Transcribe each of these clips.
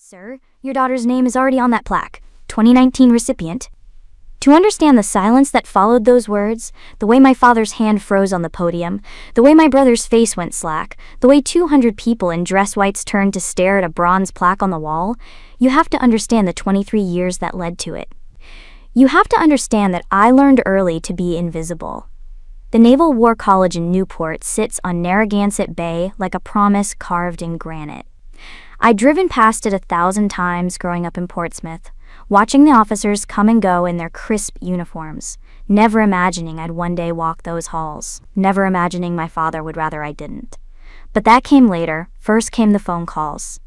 Sir, your daughter's name is already on that plaque. 2019 recipient. To understand the silence that followed those words, the way my father's hand froze on the podium, the way my brother's face went slack, the way 200 people in dress whites turned to stare at a bronze plaque on the wall, you have to understand the 23 years that led to it. You have to understand that I learned early to be invisible. The Naval War College in Newport sits on Narragansett Bay like a promise carved in granite. I'd driven past it 1,000 times growing up in Portsmouth, watching the officers come and go in their crisp uniforms, never imagining I'd one day walk those halls, never imagining my father would rather I didn't. But that came later. First came the phone calls.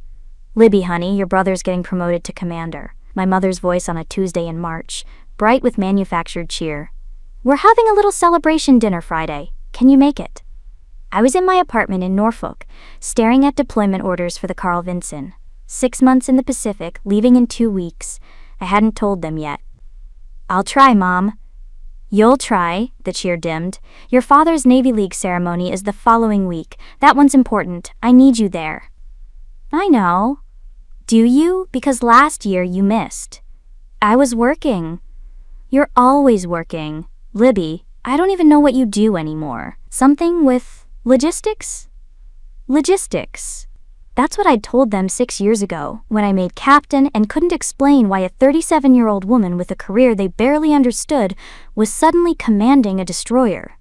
"Libby, honey, your brother's getting promoted to commander." My mother's voice on a Tuesday in March, bright with manufactured cheer. "We're having a little celebration dinner Friday. Can you make it?" I was in my apartment in Norfolk, staring at deployment orders for the Carl Vinson. 6 months in the Pacific, leaving in 2 weeks. I hadn't told them yet. "I'll try, Mom." "You'll try," the cheer dimmed. "Your father's Navy League ceremony is the following week. That one's important. I need you there." "I know." "Do you? Because last year you missed." "I was working." "You're always working. Libby, I don't even know what you do anymore. Something with logistics?" Logistics. That's what I'd told them 6 years ago, when I made captain and couldn't explain why a 37-year-old woman with a career they barely understood was suddenly commanding a destroyer.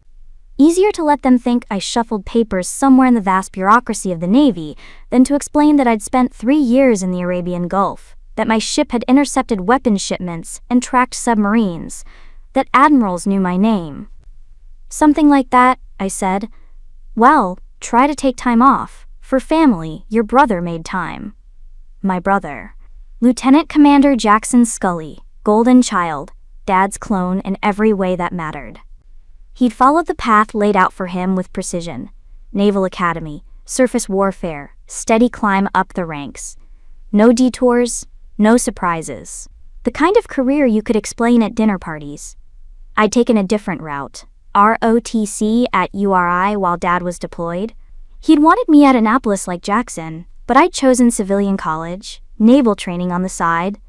Easier to let them think I shuffled papers somewhere in the vast bureaucracy of the Navy than to explain that I'd spent 3 years in the Arabian Gulf, that my ship had intercepted weapons shipments and tracked submarines, that admirals knew my name. "Something like that," I said. "Well, try to take time off. For family, your brother made time." My brother. Lieutenant Commander Jackson Scully, golden child, Dad's clone in every way that mattered. He'd followed the path laid out for him with precision. Naval Academy, surface warfare, steady climb up the ranks. No detours, no surprises. The kind of career you could explain at dinner parties. I'd taken a different route. ROTC at URI while Dad was deployed. He'd wanted me at Annapolis like Jackson, but I'd chosen civilian college, naval training on the side.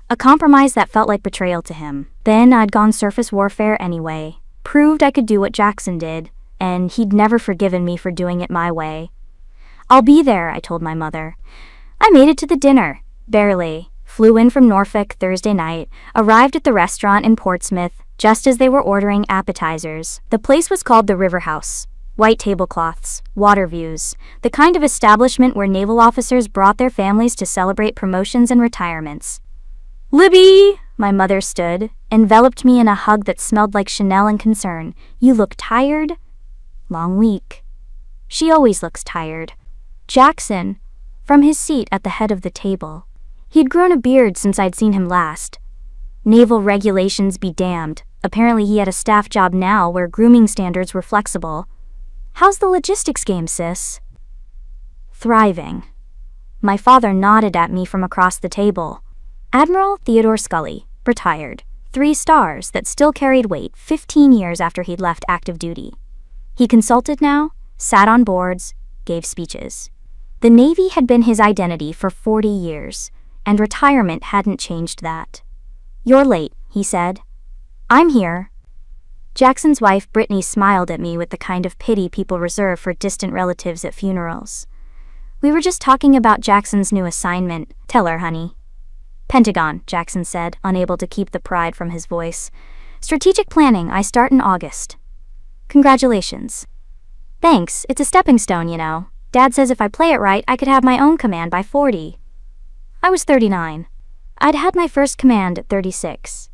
A compromise that felt like betrayal to him. Then I'd gone surface warfare anyway, proved I could do what Jackson did, and he'd never forgiven me for doing it my way. "I'll be there," I told my mother. I made it to the dinner, barely. Flew in from Norfolk Thursday night, arrived at the restaurant in Portsmouth just as they were ordering appetizers. The place was called the River House. White tablecloths, water views, the kind of establishment where naval officers brought their families to celebrate promotions and retirements. "Libby!" My mother stood, enveloped me in a hug that smelled like Chanel and concern. "You look tired?" "Long week." She always looks tired. Jackson, from his seat at the head of the table. He'd grown a beard since I'd seen him last. Naval regulations be damned. Apparently he had a staff job now where grooming standards were flexible. "How's the logistics game, sis?" "Thriving." My father nodded at me from across the table. Admiral Theodore Scully, retired. 3 stars that still carried weight 15 years after he'd left active duty. He consulted now, sat on boards, gave speeches. The Navy had been his identity for 40 years, and retirement hadn't changed that. "You're late," he said. "I'm here." Jackson's wife Brittany smiled at me with the kind of pity people reserve for distant relatives at funerals. "We were just talking about Jackson's new assignment. Tell her, honey." "Pentagon," Jackson said, unable to keep the pride from his voice. "Strategic planning. I start in August." "Congratulations." "Thanks. It's a stepping stone, you know. Dad says if I play it right, I could have my own command by 40. I was 39. I'd had my first command at 36.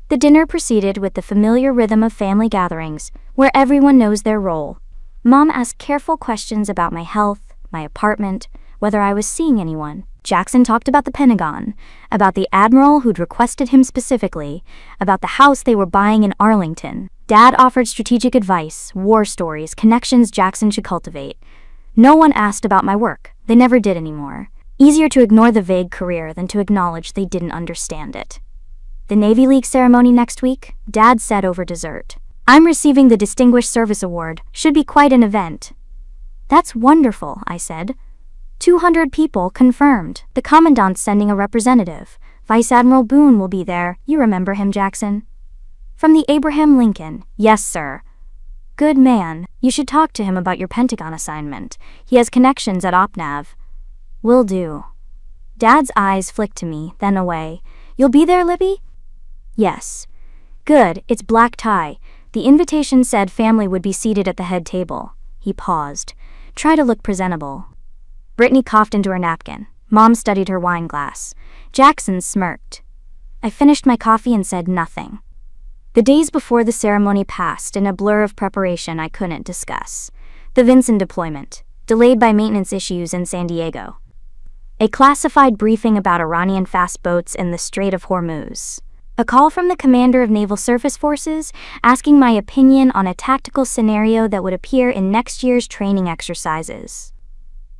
The dinner proceeded with the familiar rhythm of family gatherings, where everyone knows their role. Mom asked careful questions about my health, my apartment, whether I was seeing anyone. Jackson talked about the Pentagon, about the admiral who'd requested him specifically, about the house they were buying in Arlington. Dad offered strategic advice, war stories, connections Jackson should cultivate. No one asked about my work. They never did anymore. Easier to ignore the vague career than to acknowledge they didn't understand it. The Navy League ceremony next week, Dad said over dessert. "I'm receiving the Distinguished Service Award. Should be quite an event." "That's wonderful," I said. 200 people confirmed. The commandant's sending a representative. Vice Admiral Boone will be there. You remember him, Jackson? From the Abraham Lincoln. Yes, sir. Good man. You should talk to him about your Pentagon assignment. He has connections at OpNav. Will do. Dad's eyes flicked to me, then away. You'll be there, Libby? Yes. Good, it's black tie. The invitation said family would be seated at the head table. He paused. Try to look presentable. Brittany coughed into her napkin. Mom studied her wine glass. Jackson smirked. I finished my coffee and said nothing. The days before the ceremony passed in a blur of preparation I couldn't discuss. The Vinson deployment, delayed by maintenance issues in San Diego. A classified briefing about Iranian fast boats in the Strait of Hormuz. A call from the commander of Naval Surface Forces asking my opinion on a tactical scenario that would appear in next year's training exercises.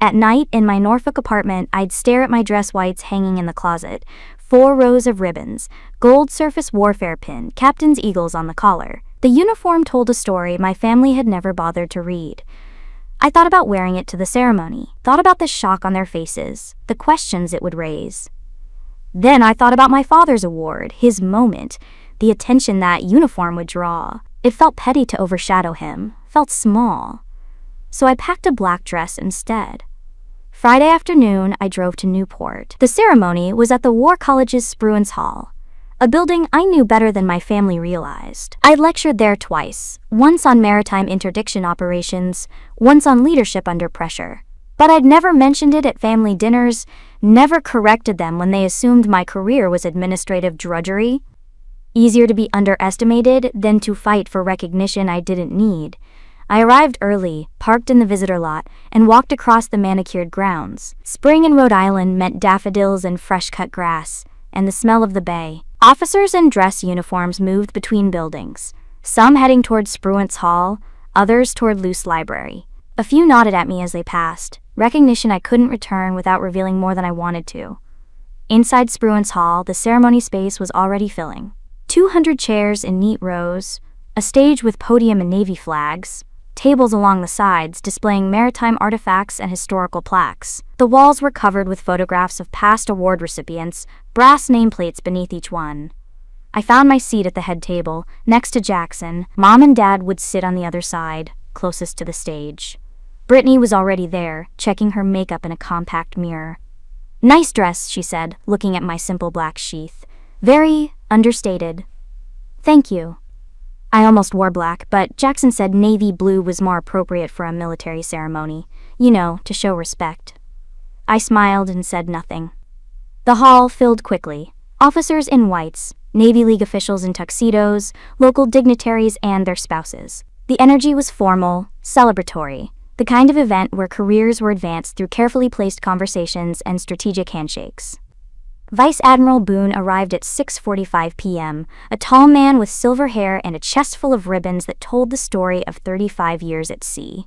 At night, in my Norfolk apartment, I'd stare at my dress whites hanging in the closet. 4 rows of ribbons, gold surface warfare pin, captain's eagles on the collar. The uniform told a story my family had never bothered to read. I thought about wearing it to the ceremony, thought about the shock on their faces, the questions it would raise. Then I thought about my father's award, his moment, the attention that uniform would draw. It felt petty to overshadow him, felt small. So I packed a black dress instead. Friday afternoon, I drove to Newport. The ceremony was at the War College's Spruance Hall, a building I knew better than my family realized. I'd lectured there twice, once on maritime interdiction operations, once on leadership under pressure. But I'd never mentioned it at family dinners, never corrected them when they assumed my career was administrative drudgery. Easier to be underestimated than to fight for recognition I didn't need. I arrived early, parked in the visitor lot, and walked across the manicured grounds. Spring in Rhode Island meant daffodils and fresh-cut grass, and the smell of the bay. Officers in dress uniforms moved between buildings, some heading toward Spruance Hall, others toward Luce Library. A few nodded at me as they passed, recognition I couldn't return without revealing more than I wanted to. Inside Spruance Hall, the ceremony space was already filling. 200 chairs in neat rows, a stage with podium and Navy flags, tables along the sides displaying maritime artifacts and historical plaques. The walls were covered with photographs of past award recipients, brass nameplates beneath each one. I found my seat at the head table, next to Jackson. Mom and Dad would sit on the other side, closest to the stage. Brittany was already there, checking her makeup in a compact mirror. Nice dress, she said, looking at my simple black sheath. Very understated. Thank you. I almost wore black, but Jackson said navy blue was more appropriate for a military ceremony. You know, to show respect. I smiled and said nothing. The hall filled quickly. Officers in whites, Navy League officials in tuxedos, local dignitaries and their spouses. The energy was formal, celebratory, the kind of event where careers were advanced through carefully placed conversations and strategic handshakes. Vice Admiral Boone arrived at 6:45 p.m., a tall man with silver hair and a chest full of ribbons that told the story of 35 years at sea.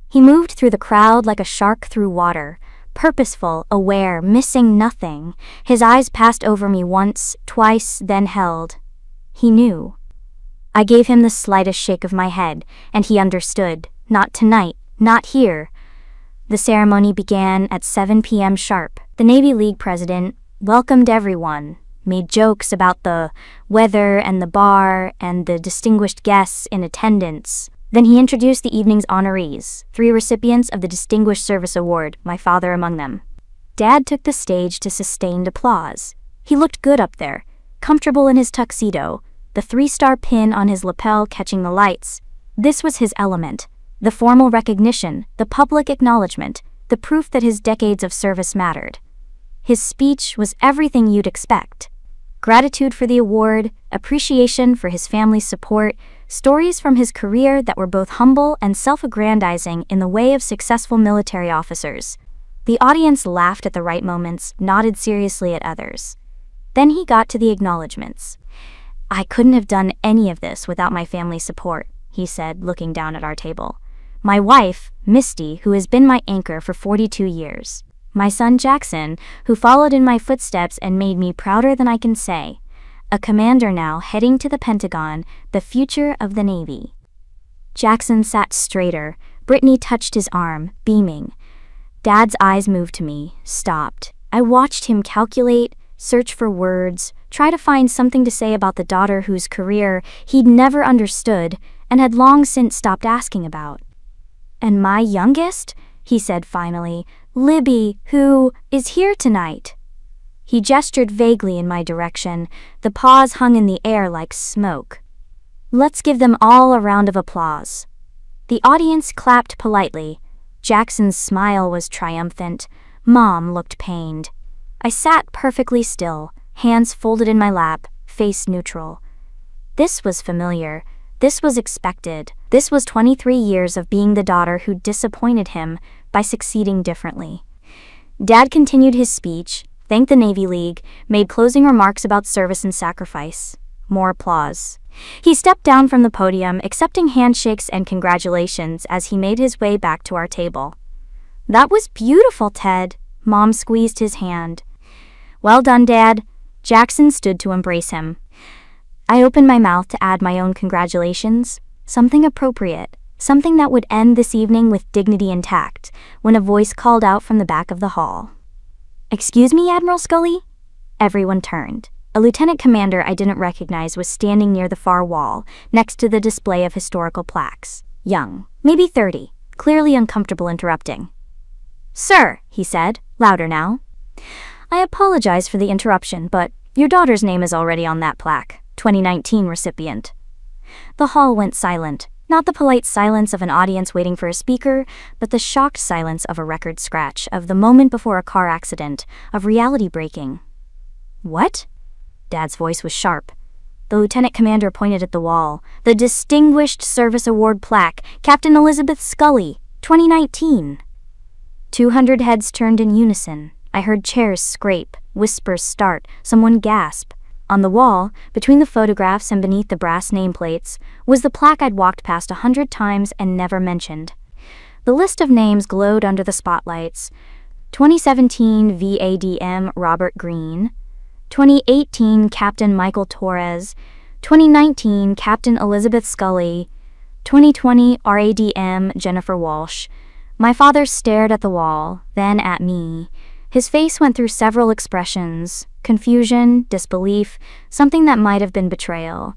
He moved through the crowd like a shark through water, purposeful, aware, missing nothing. His eyes passed over me once, twice, then held. He knew. I gave him the slightest shake of my head, and he understood. Not tonight, not here. The ceremony began at 7 p.m. sharp. The Navy League president welcomed everyone, made jokes about the weather and the bar and the distinguished guests in attendance. Then he introduced the evening's honorees, 3 recipients of the Distinguished Service Award, my father among them. Dad took the stage to sustained applause. He looked good up there, comfortable in his tuxedo, the 3-star pin on his lapel catching the lights. This was his element, the formal recognition, the public acknowledgement, the proof that his decades of service mattered. His speech was everything you'd expect. Gratitude for the award, appreciation for his family's support, stories from his career that were both humble and self-aggrandizing in the way of successful military officers. The audience laughed at the right moments, nodded seriously at others. Then he got to the acknowledgments. I couldn't have done any of this without my family's support, he said, looking down at our table. My wife, Misty, who has been my anchor for 42 years. My son Jackson, who followed in my footsteps and made me prouder than I can say. A commander now heading to the Pentagon, the future of the Navy. Jackson sat straighter. Brittany touched his arm, beaming. Dad's eyes moved to me, stopped. I watched him calculate, search for words, try to find something to say about the daughter whose career he'd never understood and had long since stopped asking about. "And my youngest?" he said finally. "Libby, who is here tonight." He gestured vaguely in my direction. The pause hung in the air like smoke. "Let's give them all a round of applause." The audience clapped politely. Jackson's smile was triumphant. Mom looked pained. I sat perfectly still, hands folded in my lap, face neutral. This was familiar. This was expected. This was 23 years of being the daughter who disappointed him by succeeding differently. Dad continued his speech, thanked the Navy League, made closing remarks about service and sacrifice. More applause. He stepped down from the podium, accepting handshakes and congratulations as he made his way back to our table. "That was beautiful, Ted." Mom squeezed his hand. "Well done, Dad." Jackson stood to embrace him. I opened my mouth to add my own congratulations, something appropriate, something that would end this evening with dignity intact, when a voice called out from the back of the hall. "Excuse me, Admiral Scully?" Everyone turned. A lieutenant commander I didn't recognize was standing near the far wall, next to the display of historical plaques. Young, maybe 30, clearly uncomfortable interrupting. "Sir," he said, louder now. "I apologize for the interruption, but your daughter's name is already on that plaque. 2019 recipient." The hall went silent, not the polite silence of an audience waiting for a speaker, but the shocked silence of a record scratch, of the moment before a car accident, of reality breaking. "What?" Dad's voice was sharp. The lieutenant commander pointed at the wall. "The Distinguished Service Award plaque, Captain Elizabeth Scully, 2019. 200 heads turned in unison. I heard chairs scrape, whispers start, someone gasp. On the wall, between the photographs and beneath the brass nameplates, was the plaque I'd walked past 100 times and never mentioned. The list of names glowed under the spotlights. 2017 VADM Robert Greene, 2018 Captain Michael Torres, 2019 Captain Elizabeth Scully, 2020 RADM Jennifer Walsh. My father stared at the wall, then at me. His face went through several expressions: confusion, disbelief, something that might have been betrayal.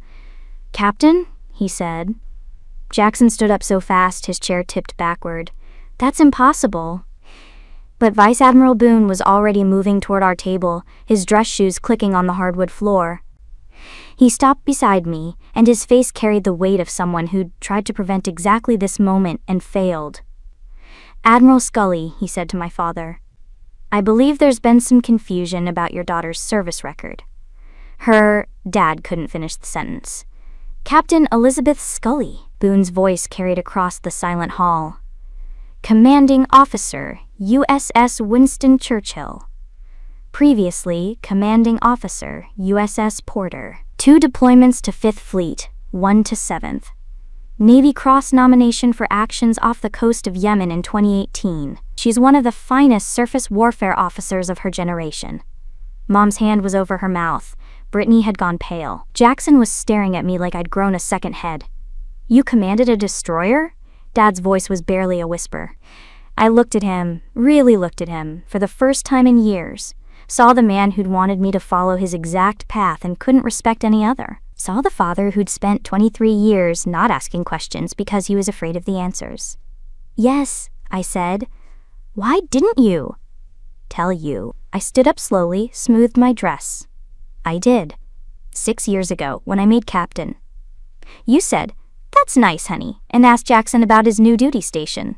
"Captain?" he said. Jackson stood up so fast his chair tipped backward. "That's impossible." But Vice Admiral Boone was already moving toward our table, his dress shoes clicking on the hardwood floor. He stopped beside me, and his face carried the weight of someone who'd tried to prevent exactly this moment and failed. "Admiral Scully," he said to my father, "I believe there's been some confusion about your daughter's service record." Dad couldn't finish the sentence. "Captain Elizabeth Scully," Boone's voice carried across the silent hall. "Commanding Officer, USS Winston Churchill. Previously, Commanding Officer, USS Porter. 2 deployments to 5th Fleet, 1 to 7th. Navy Cross nomination for actions off the coast of Yemen in 2018. She's one of the finest surface warfare officers of her generation." Mom's hand was over her mouth. Brittany had gone pale. Jackson was staring at me like I'd grown a second head. "You commanded a destroyer?" Dad's voice was barely a whisper. I looked at him, really looked at him, for the first time in years. Saw the man who'd wanted me to follow his exact path and couldn't respect any other. Saw the father who'd spent 23 years not asking questions because he was afraid of the answers. "Yes," I said. "Why didn't you?" "Tell you." I stood up slowly, smoothed my dress. "I did. 6 years ago, when I made captain. You said, 'That's nice, honey,' and asked Jackson about his new duty station."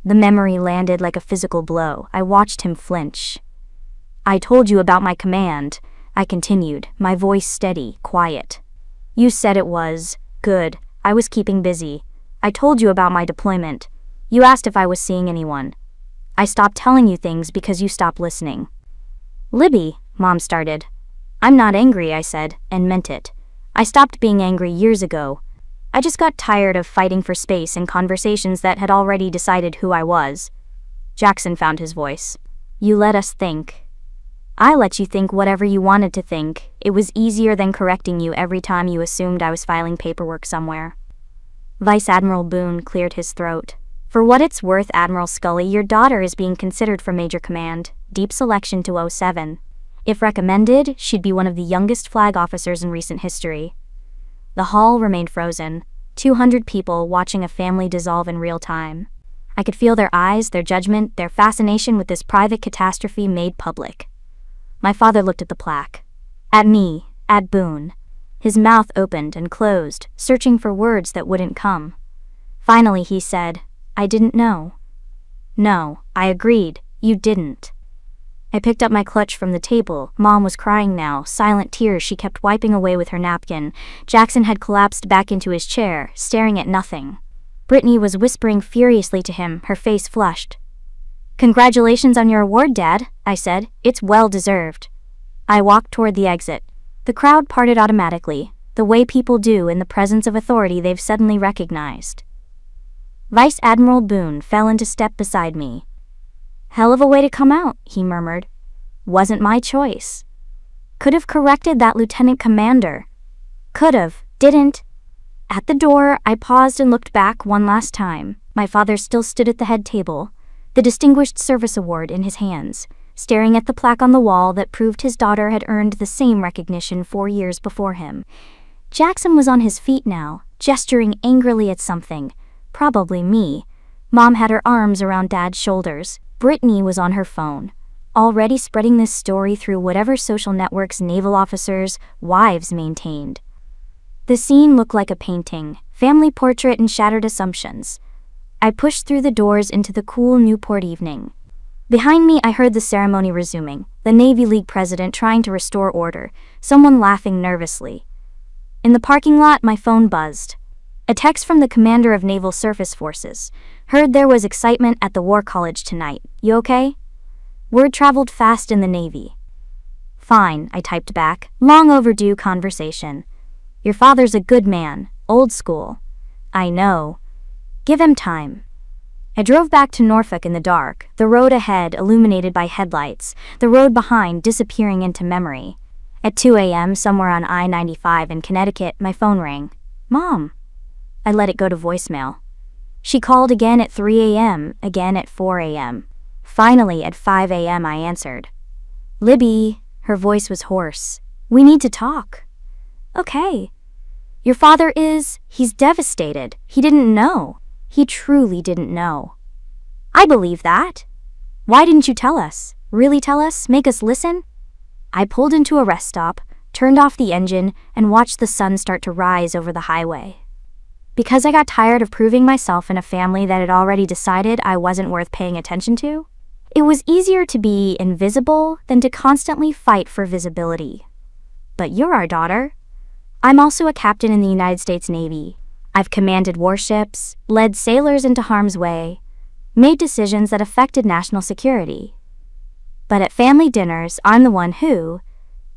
The memory landed like a physical blow. I watched him flinch. "I told you about my command," I continued, my voice steady, quiet. "You said it was good. I was keeping busy. I told you about my deployment. You asked if I was seeing anyone. I stopped telling you things because you stopped listening." "Libby," Mom started. "I'm not angry," I said, and meant it. I stopped being angry years ago. I just got tired of fighting for space in conversations that had already decided who I was. Jackson found his voice. "You let us think. I let you think whatever you wanted to think. It was easier than correcting you every time you assumed I was filing paperwork somewhere." Vice Admiral Boone cleared his throat. For what it's worth, Admiral Scully, your daughter is being considered for Major Command, Deep Selection to 07. If recommended, she'd be one of the youngest flag officers in recent history. The hall remained frozen, 200 people watching a family dissolve in real time. I could feel their eyes, their judgment, their fascination with this private catastrophe made public. My father looked at the plaque. At me, at Boone. His mouth opened and closed, searching for words that wouldn't come. Finally he said, "I didn't know." "No," I agreed, "you didn't." I picked up my clutch from the table. Mom was crying now, silent tears she kept wiping away with her napkin. Jackson had collapsed back into his chair, staring at nothing. Brittany was whispering furiously to him, her face flushed. "Congratulations on your award, Dad," I said. "It's well deserved." I walked toward the exit. The crowd parted automatically, the way people do in the presence of authority they've suddenly recognized. Vice Admiral Boone fell into step beside me. "Hell of a way to come out," he murmured. "Wasn't my choice. Could've corrected that lieutenant commander. Could've, didn't." At the door, I paused and looked back one last time. My father still stood at the head table, the Distinguished Service Award in his hands, staring at the plaque on the wall that proved his daughter had earned the same recognition 4 years before him. Jackson was on his feet now, gesturing angrily at something, probably me. Mom had her arms around Dad's shoulders. Brittany was on her phone, already spreading this story through whatever social networks naval officers' wives maintained. The scene looked like a painting, family portrait and shattered assumptions. I pushed through the doors into the cool Newport evening. Behind me I heard the ceremony resuming, the Navy League president trying to restore order, someone laughing nervously. In the parking lot my phone buzzed. A text from the commander of Naval Surface Forces. "Heard there was excitement at the War College tonight. You okay?" Word traveled fast in the Navy. "Fine," I typed back. "Long overdue conversation. Your father's a good man, old school." "I know. Give him time." I drove back to Norfolk in the dark, the road ahead illuminated by headlights, the road behind disappearing into memory. At 2 a.m., somewhere on I-95 in Connecticut, my phone rang. "Mom." I let it go to voicemail. She called again at 3 a.m., again at 4 a.m. Finally, at 5 a.m. I answered. "Libby," her voice was hoarse. "We need to talk." "Okay." "Your father he's devastated. He didn't know. He truly didn't know." "I believe that. Why didn't you tell us? Really tell us? Make us listen?" I pulled into a rest stop, turned off the engine, and watched the sun start to rise over the highway. Because I got tired of proving myself in a family that had already decided I wasn't worth paying attention to. It was easier to be invisible than to constantly fight for visibility. "But you're our daughter." "I'm also a captain in the United States Navy. I've commanded warships, led sailors into harm's way, made decisions that affected national security. But at family dinners, I'm the one who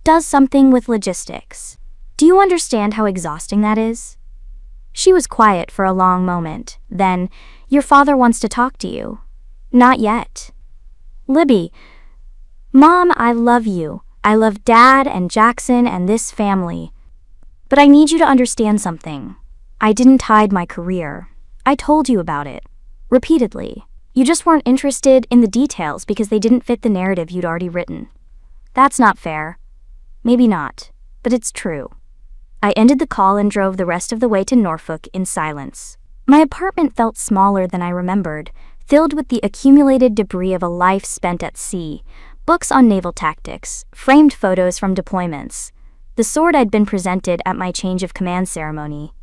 does something with logistics. Do you understand how exhausting that is?" She was quiet for a long moment. Then, "Your father wants to talk to you." "Not yet." "Libby, Mom, I love you. I love Dad and Jackson and this family. But I need you to understand something. I didn't hide my career. I told you about it. Repeatedly. You just weren't interested in the details because they didn't fit the narrative you'd already written. That's not fair. Maybe not, but it's true." I ended the call and drove the rest of the way to Norfolk in silence. My apartment felt smaller than I remembered, filled with the accumulated debris of a life spent at sea, books on naval tactics, framed photos from deployments, the sword I'd been presented at my change of command ceremony.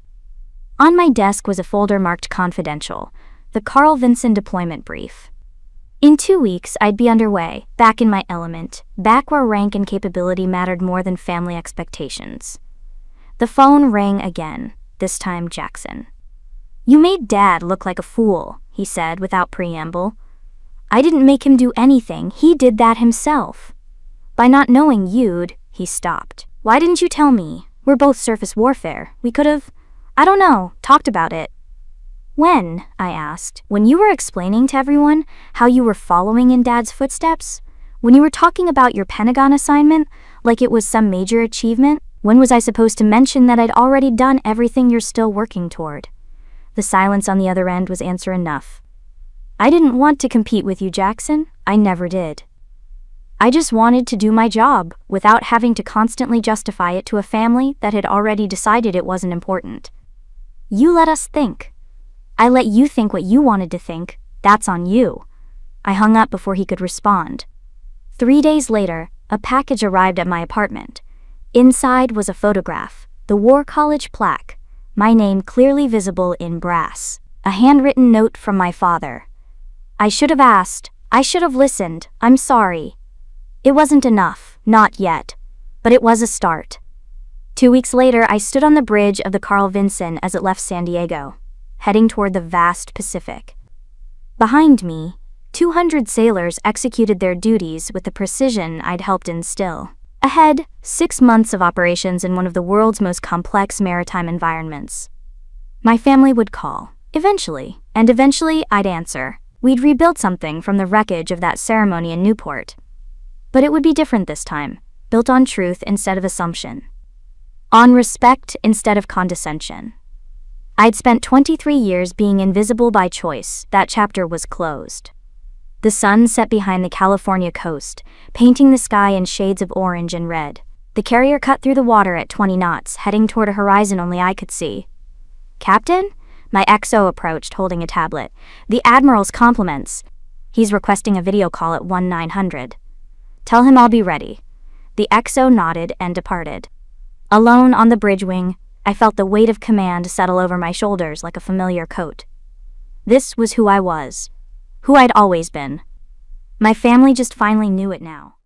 On my desk was a folder marked confidential, the Carl Vinson deployment brief. In 2 weeks, I'd be underway, back in my element, back where rank and capability mattered more than family expectations. The phone rang again, this time Jackson. "You made Dad look like a fool," he said without preamble. "I didn't make him do anything, he did that himself. By not knowing you'd," he stopped. "Why didn't you tell me? We're both surface warfare. We could've, I don't know, talked about it." "When?" I asked. "When you were explaining to everyone how you were following in Dad's footsteps? When you were talking about your Pentagon assignment, like it was some major achievement? When was I supposed to mention that I'd already done everything you're still working toward?" The silence on the other end was answer enough. I didn't want to compete with you, Jackson. I never did. I just wanted to do my job without having to constantly justify it to a family that had already decided it wasn't important. You let us think. I let you think what you wanted to think. That's on you. I hung up before he could respond. 3 days later, a package arrived at my apartment. Inside was a photograph, the War College plaque, my name clearly visible in brass, a handwritten note from my father. I should have asked. I should have listened. I'm sorry. It wasn't enough, not yet, but it was a start. 2 weeks later, I stood on the bridge of the Carl Vinson as it left San Diego, heading toward the vast Pacific. Behind me, 200 sailors executed their duties with the precision I'd helped instill. Ahead, 6 months of operations in one of the world's most complex maritime environments. My family would call, eventually, and eventually I'd answer. We'd rebuild something from the wreckage of that ceremony in Newport. But it would be different this time, built on truth instead of assumption. On respect instead of condescension. I'd spent 23 years being invisible by choice. That chapter was closed. The sun set behind the California coast, painting the sky in shades of orange and red. The carrier cut through the water at 20 knots, heading toward a horizon only I could see. Captain? My XO approached, holding a tablet. The Admiral's compliments. He's requesting a video call at 1900. Tell him I'll be ready. The XO nodded and departed. Alone on the bridge wing, I felt the weight of command settle over my shoulders like a familiar coat. This was who I was. Who I'd always been. My family just finally knew it now.